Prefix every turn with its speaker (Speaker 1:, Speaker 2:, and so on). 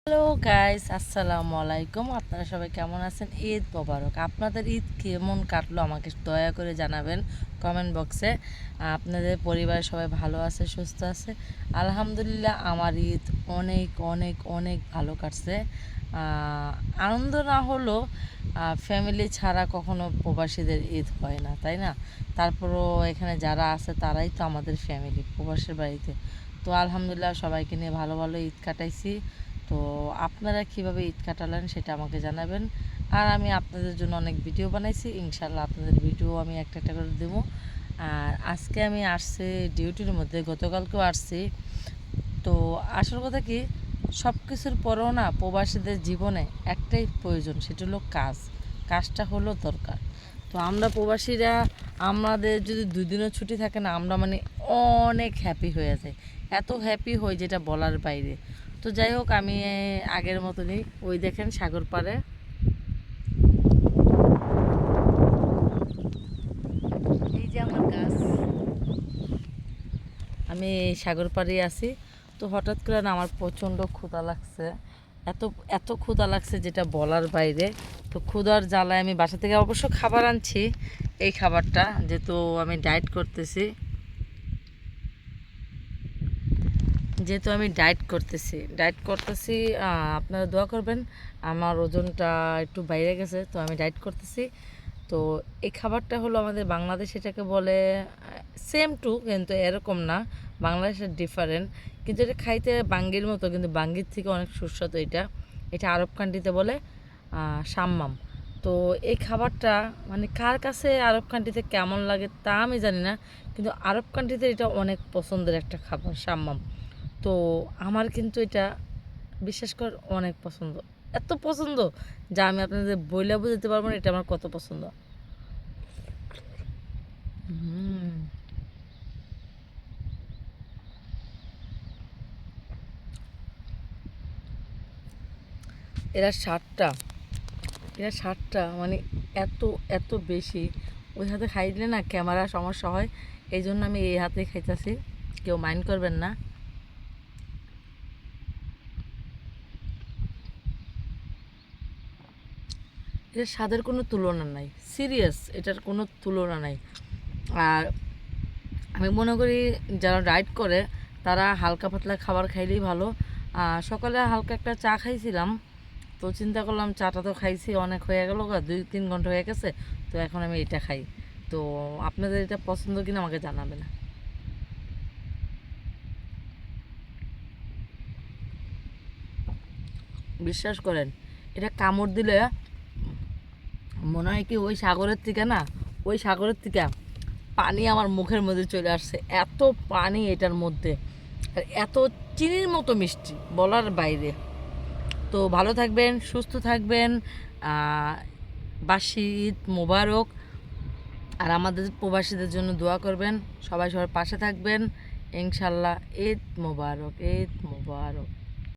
Speaker 1: Hello guys, আসসালামু আলাইকুম। আপনারা সবাই কেমন আছেন? ঈদ মোবারক। আপনাদের ঈদ কেমন কাটলো আমাকে দয়া করে জানাবেন কমেন্ট বক্সে। আপনাদের পরিবারের সবাই ভালো আছে, সুস্থ আছে? আলহামদুলিল্লাহ, আমার ঈদ অনেক অনেক অনেক ভালো কাটছে। আনন্দ না হলো, ফ্যামিলি ছাড়া কখনো প্রবাসীদের ঈদ হয় না, তাই না? তারপরও এখানে যারা আছে তারাই তো আমাদের ফ্যামিলি প্রবাসের বাড়িতে। তো আলহামদুলিল্লাহ সবাইকে নিয়ে ভালো ভালো ঈদ কাটাইছি। তো আপনারা কিভাবে ঈদ কাটালেন সেটা আমাকে জানাবেন। আর আমি আপনাদের জন্য অনেক ভিডিও বানাইছি, ইনশাল্লাহ আপনাদের ভিডিও আমি একটা একটা করে দেবো। আর আজকে আমি আসছি ডিউটির মধ্যে, গতকালকেও আসছি। তো আসল কথা কি, সব কিছুর পরেও না প্রবাসীদের জীবনে একটাই প্রয়োজন, সেটা হলো কাজ। কাজটা হলো দরকার। তো আমরা প্রবাসীরা, আমাদের যদি 2 দিনও ছুটি থাকে না, আমরা মানে অনেক হ্যাপি হয়ে যাই। এত হ্যাপি হই যেটা বলার বাইরে। তো যাই হোক, আমি আগের মতনই, ওই দেখেন সাগর পাড়ে, এই যে আমার গাছ, আমি সাগর পাড়ে আছি। তো হঠাৎ করে না আমার প্রচণ্ড ক্ষুধা লাগছে, এত এত ক্ষুধা লাগছে যেটা বলার বাইরে। তো ক্ষুধার জ্বালায় আমি বাসা থেকে অবশ্য খাবার আনছি, এই খাবারটা যেহেতু আমি ডায়েট করতেছি। আপনারা দোয়া করবেন। আমার ওজনটা একটু বাইরে গেছে, তো আমি ডায়েট করতেছি। তো এই খাবারটা হলো আমাদের বাংলাদেশ, এটাকে বলে সেম টু, কিন্তু এরকম না, বাংলাদেশের ডিফারেন্ট। কিন্তু এটা খাইতে বাঙ্গির মতো, কিন্তু বাঙ্গির থেকে অনেক সুস্বাদু। এটা এটা আরব কান্ট্রিতে বলে সাম্মাম। তো এই খাবারটা মানে কার কাছে আরব কান্ট্রিতে কেমন লাগে তা আমি জানি না, কিন্তু আরব কান্ট্রিতে এটা অনেক পছন্দের একটা খাবার, সাম্মাম। তো আমার কিন্তু এটা বিশ্বাস কর অনেক পছন্দ, এত পছন্দ যা আমি আপনাদের বইলে বুঝতে পারবো না এটা আমার কত পছন্দ। হুম, এরা স্বাদটা এরা স্বাদটা মানে এত এত বেশি। ওই হাতে খাইলে না ক্যামেরা সমস্যা হয়, এই জন্য আমি এই হাতে খাইতেছি, কেউ মাইন্ড করবেন না। এটার স্বাদের কোনো তুলনা নাই, সিরিয়াস, এটার কোনো তুলনা নাই। আর আমি মনে করি যারা ডায়েট করে তারা হালকা পাতলা খাবার খাইলেই ভালো। সকালে হালকা একটা চা খাইছিলাম, তো চিন্তা করলাম চাটা তো খাইছি, অনেক হয়ে গেল, 2-3 ঘন্টা হয়ে গেছে, তো এখন আমি এটা খাই। তো আপনাদের এটা পছন্দ কিনা আমাকে জানাবে না। বিশ্বাস করেন, এটা কামড় দিলে মনে হয় কি ওই সাগরের থেকে পানি আমার মুখের মধ্যে চলে আসছে, এত পানি এটার মধ্যে, আর এত চিনির মতো মিষ্টি বলার বাইরে। তো ভালো থাকবেন, সুস্থ থাকবেন। বাসি ঈদ মোবারক। আর আমাদের প্রবাসীদের জন্য দোয়া করবেন, সবাই সবার পাশে থাকবেন, ইনশাল্লাহ। ঈদ মোবারক, ঈদ মোবারক।